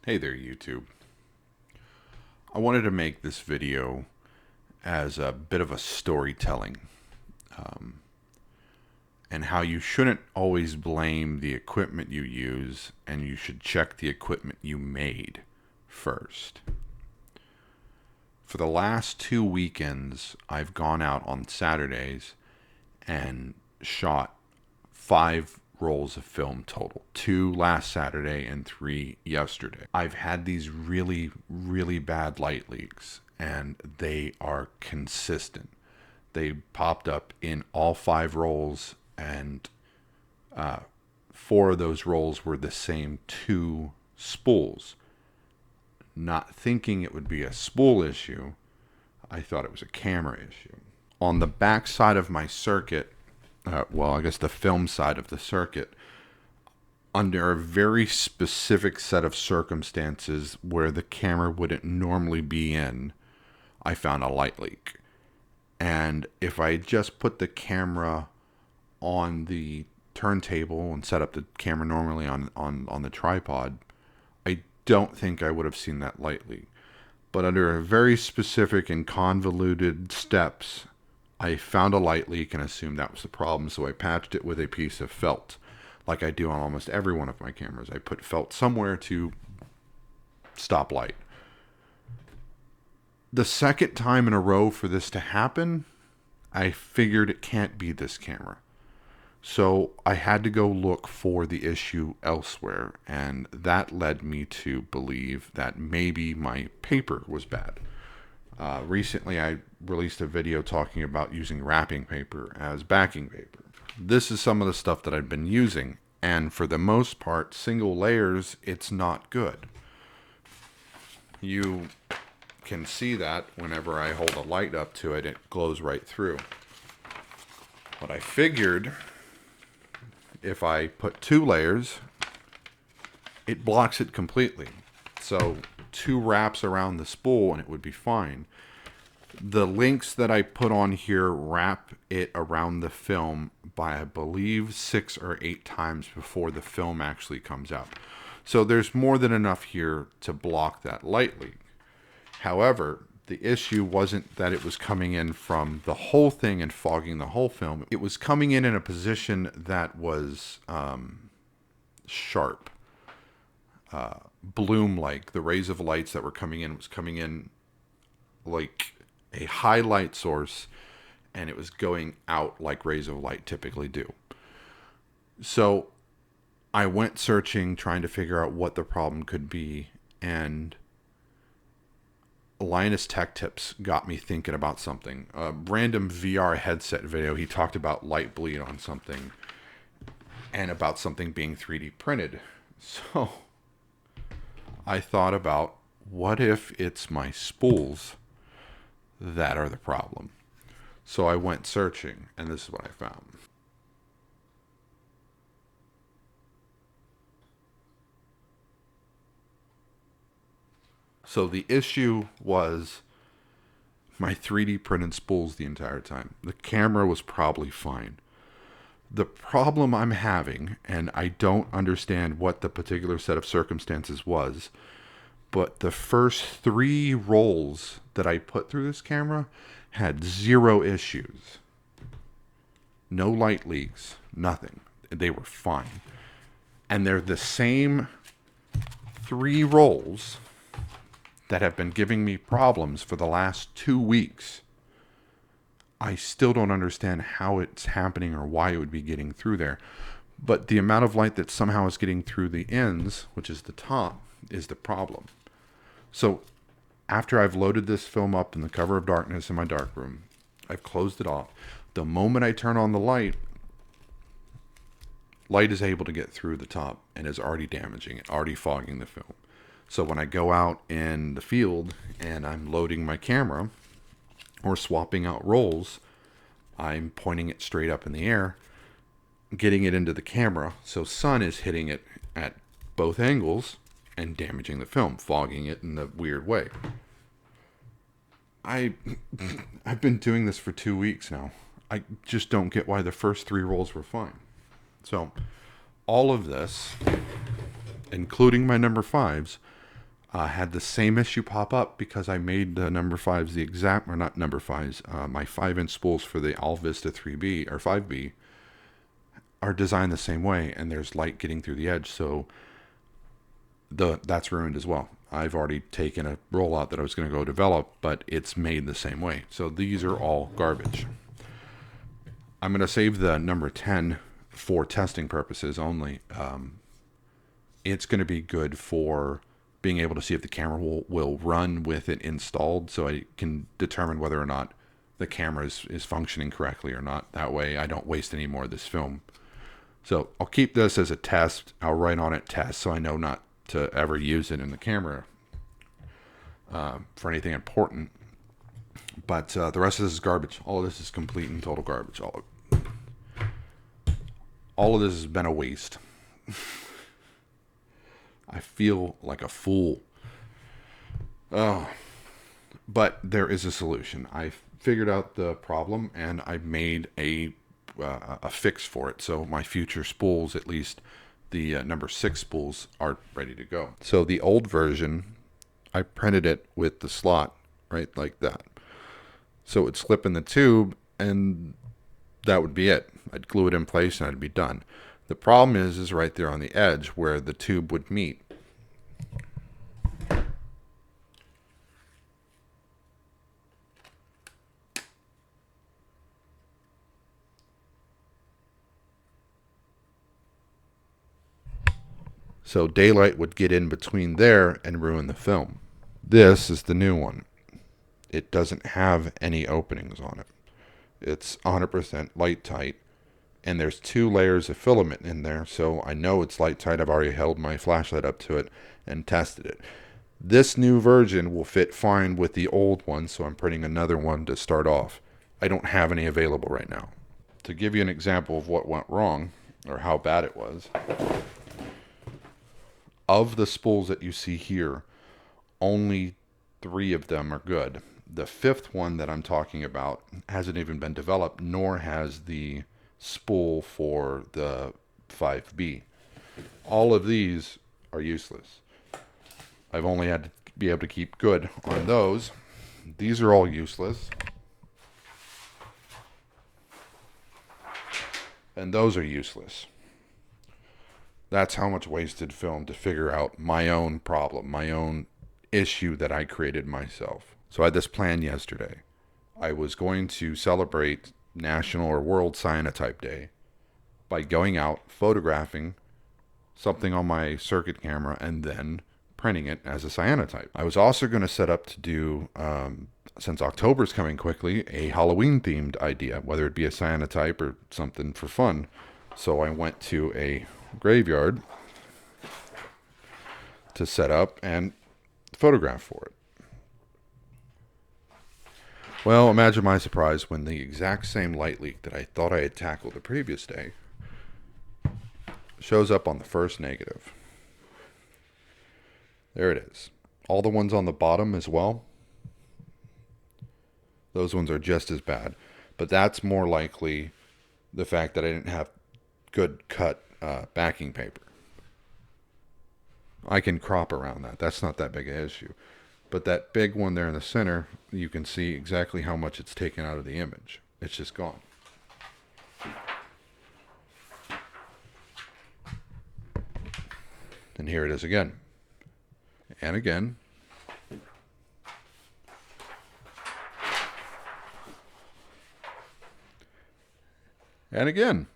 Hey there, YouTube. I wanted to make this video as a bit of a storytelling and how you shouldn't always blame the equipment you use and you should check the equipment you made first. For the last 2 weekends, I've gone out on Saturdays and shot 5 rolls of film total. 2 last Saturday and 3 yesterday. I've had these really, really bad light leaks, and they are consistent. They popped up in all 5 rolls, and 4 of those rolls were the same 2 spools. Not thinking it would be a spool issue, I thought it was a camera issue. On the back side of my circuit, I guess the film side of the circuit, under a very specific set of circumstances where the camera wouldn't normally be in, I found a light leak. And if I just put the camera on the turntable and set up the camera normally on the tripod, I don't think I would have seen that light leak. But under very specific and convoluted steps, I found a light leak and assumed that was the problem, so I patched it with a piece of felt, like I do on almost every one of my cameras. I put felt somewhere to stop light. The second time in a row for this to happen, I figured it can't be this camera. So I had to go look for the issue elsewhere, and that led me to believe that maybe my paper was bad. Recently, I released a video talking about using wrapping paper as backing paper. This is some of the stuff that I've been using, and for the most part, single layers, it's not good. You can see that whenever I hold a light up to it, it glows right through. But I figured if I put 2 layers, it blocks it completely. So 2 wraps around the spool and it would be fine. The links that I put on here wrap it around the film by, I believe, 6 or 8 times before the film actually comes out. So there's more than enough here to block that light leak. However, the issue wasn't that it was coming in from the whole thing and fogging the whole film. It was coming in a position that was sharp. Bloom-like. The rays of lights that were coming in was coming in like a highlight source, and it was going out like rays of light typically do. So I went searching, trying to figure out what the problem could be, and Linus Tech Tips got me thinking about something. A random VR headset video, he talked about light bleed on something and about something being 3D printed. So I thought about, what if it's my spools that are the problem? So I went searching, and this is what I found. So the issue was my 3D printed spools the entire time. The camera was probably fine. The problem I'm having, and I don't understand what the particular set of circumstances was, but the first 3 rolls that I put through this camera had 0 issues. No light leaks, nothing. They were fine. And they're the same 3 rolls that have been giving me problems for the last 2 weeks. I still don't understand how it's happening or why it would be getting through there. But the amount of light that somehow is getting through the ends, which is the top, is the problem. So after I've loaded this film up in the cover of darkness in my darkroom, I've closed it off. The moment I turn on the light is able to get through the top and is already damaging it, already fogging the film. So when I go out in the field and I'm loading my camera or swapping out rolls, I'm pointing it straight up in the air, getting it into the camera, so sun is hitting it at both angles and damaging the film, fogging it in a weird way. I've been doing this for 2 weeks now. I just don't get why the first 3 rolls were fine. So all of this, including my number 5s, Had the same issue pop up because I made the number fives the exact, or not number fives, my 5-inch spools for the Alvista 3B or 5B are designed the same way, and there's light getting through the edge, so that's ruined as well. I've already taken a rollout that I was going to go develop, but it's made the same way. So these are all garbage. I'm going to save the number 10 for testing purposes only. It's going to be good for being able to see if the camera will run with it installed, so I can determine whether or not the camera is functioning correctly or not. That way I don't waste any more of this film. So I'll keep this as a test. I'll write on it test, so I know not to ever use it in the camera for anything important. But the rest of this is garbage. All of this is complete and total garbage. All of this has been a waste. I feel like a fool. Oh, but there is a solution. I figured out the problem, and I made a fix for it. So my future spools, at least the number 6 spools, are ready to go. So the old version, I printed it with the slot, right, like that. So it would slip in the tube, and that would be it. I'd glue it in place, and I'd be done. The problem is right there on the edge where the tube would meet. So daylight would get in between there and ruin the film. This is the new one. It doesn't have any openings on it. It's 100% light tight. And there's 2 layers of filament in there, so I know it's light tight. I've already held my flashlight up to it and tested it. This new version will fit fine with the old one, so I'm printing another one to start off. I don't have any available right now. To give you an example of what went wrong, or how bad it was, of the spools that you see here, only 3 of them are good. The 5th one that I'm talking about hasn't even been developed, nor has the spool for the 5B. All of these are useless. I've only had to be able to keep good on those. These are all useless. And those are useless. That's how much wasted film to figure out my own problem, my own issue that I created myself. So I had this plan yesterday. I was going to celebrate National or World Cyanotype Day by going out, photographing something on my circuit camera, and then printing it as a cyanotype. I was also going to set up to do, since October's coming quickly, a Halloween-themed idea, whether it be a cyanotype or something for fun. So I went to a graveyard to set up and photograph for it. Well, imagine my surprise when the exact same light leak that I thought I had tackled the previous day shows up on the first negative. There it is. All the ones on the bottom as well, those ones are just as bad. But that's more likely the fact that I didn't have good cut backing paper. I can crop around that. That's not that big an issue. But that big one there in the center, you can see exactly how much it's taken out of the image. It's just gone. And here it is again. And again. And again.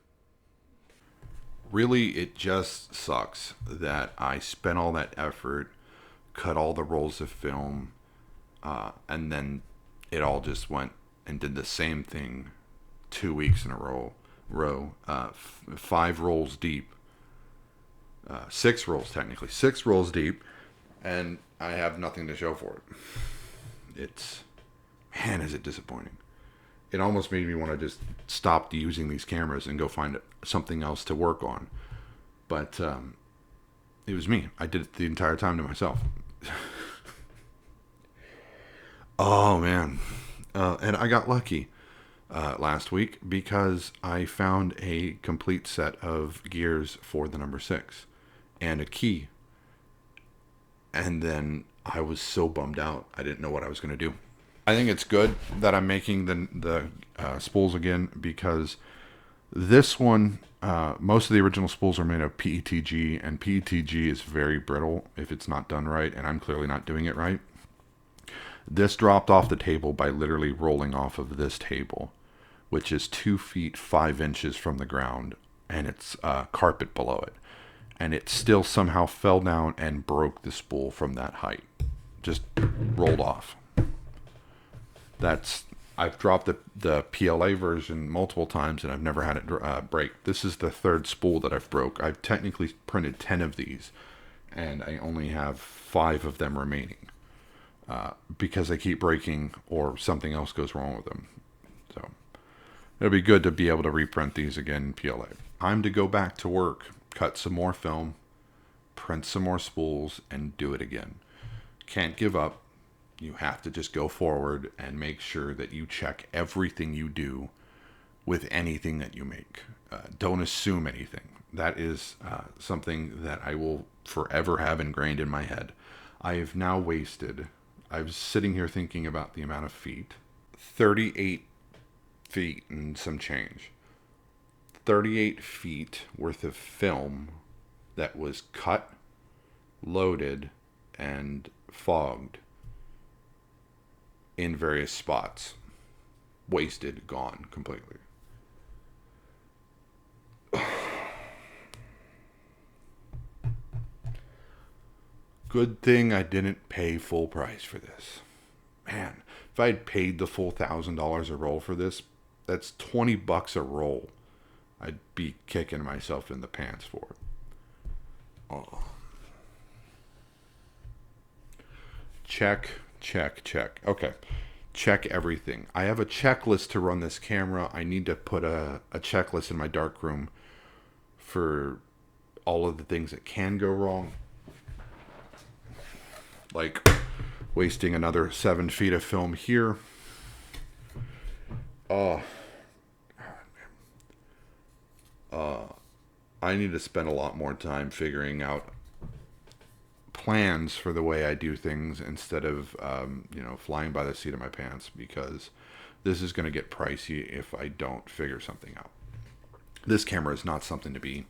Really, it just sucks that I spent all that effort, cut all the rolls of film, and then it all just went and did the same thing 2 weeks in a row. 5 rolls deep. 6 rolls technically. 6 rolls deep, and I have nothing to show for it. Man, is it disappointing. It almost made me want to just stop using these cameras and go find something else to work on. But it was me. I did it the entire time to myself. Oh, man. And I got lucky last week because I found a complete set of gears for the number 6 and a key. And then I was so bummed out. I didn't know what I was going to do. I think it's good that I'm making the spools again, because this one, most of the original spools are made of PETG, and PETG is very brittle if it's not done right, and I'm clearly not doing it right. This dropped off the table by literally rolling off of this table, which is 2 feet 5 inches from the ground, and it's carpet below it. And it still somehow fell down and broke the spool from that height. Just rolled off. I've dropped the PLA version multiple times, and I've never had it break. This is the third spool that I've broke. I've technically printed 10 of these, and I only have 5 of them remaining, because they keep breaking or something else goes wrong with them. So it'll be good to be able to reprint these again in PLA. Time to go back to work, cut some more film, print some more spools, and do it again. Can't give up. You have to just go forward and make sure that you check everything you do with anything that you make. Don't assume anything. That is something that I will forever have ingrained in my head. I have now wasted, I was sitting here thinking about the amount of feet. 38 feet and some change. 38 feet worth of film that was cut, loaded, and fogged in various spots. Wasted, gone completely. Good thing I didn't pay full price for this. Man, if I had paid the full $1,000 a roll for this, that's $20 a roll. I'd be kicking myself in the pants for it. Oh. Check, check, check. Okay. Check everything. I have a checklist to run this camera. I need to put a checklist in my darkroom for all of the things that can go wrong. Like wasting another 7 feet of film here. I need to spend a lot more time figuring out plans for the way I do things instead of, flying by the seat of my pants, because this is going to get pricey if I don't figure something out. This camera is not something to be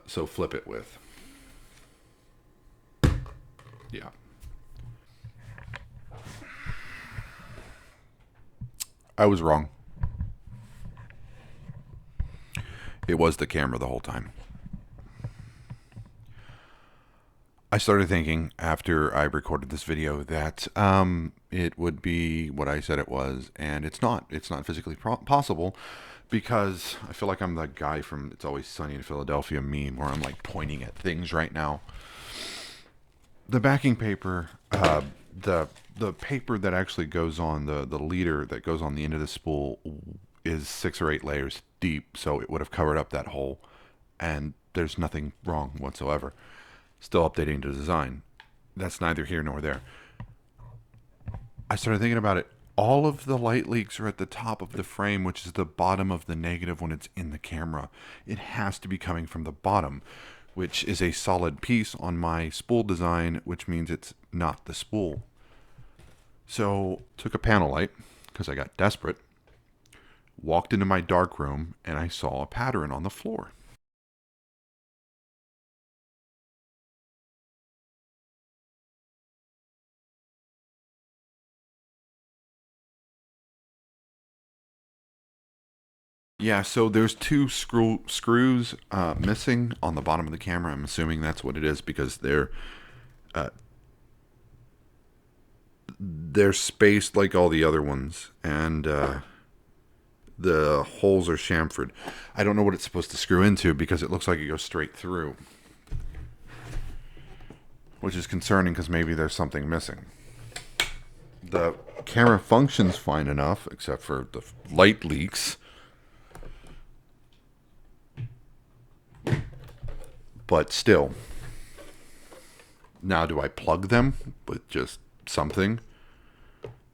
so flip it with. Yeah. I was wrong. It was the camera the whole time. I started thinking after I recorded this video that it would be what I said it was, and it's not. It's not physically possible, because I feel like I'm the guy from It's Always Sunny in Philadelphia meme where I'm like pointing at things right now. The backing paper, the paper that actually goes on, the leader that goes on the end of the spool is 6 or 8 layers deep, so it would have covered up that hole, and there's nothing wrong whatsoever. Still updating the design. That's neither here nor there. I started thinking about it. All of the light leaks are at the top of the frame, which is the bottom of the negative when it's in the camera. It has to be coming from the bottom, which is a solid piece on my spool design, which means it's not the spool. So took a panel light, because I got desperate, walked into my dark room, and I saw a pattern on the floor. Yeah, so there's 2 screws missing on the bottom of the camera. I'm assuming that's what it is, because they're spaced like all the other ones, and the holes are chamfered. I don't know what it's supposed to screw into, because it looks like it goes straight through, which is concerning, because maybe there's something missing. The camera functions fine enough, except for the light leaks. But still. Now, do I plug them with just something?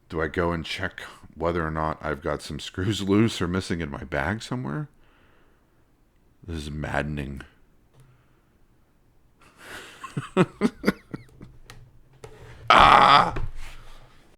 Do I go and check whether or not I've got some screws loose or missing in my bag somewhere? This is maddening.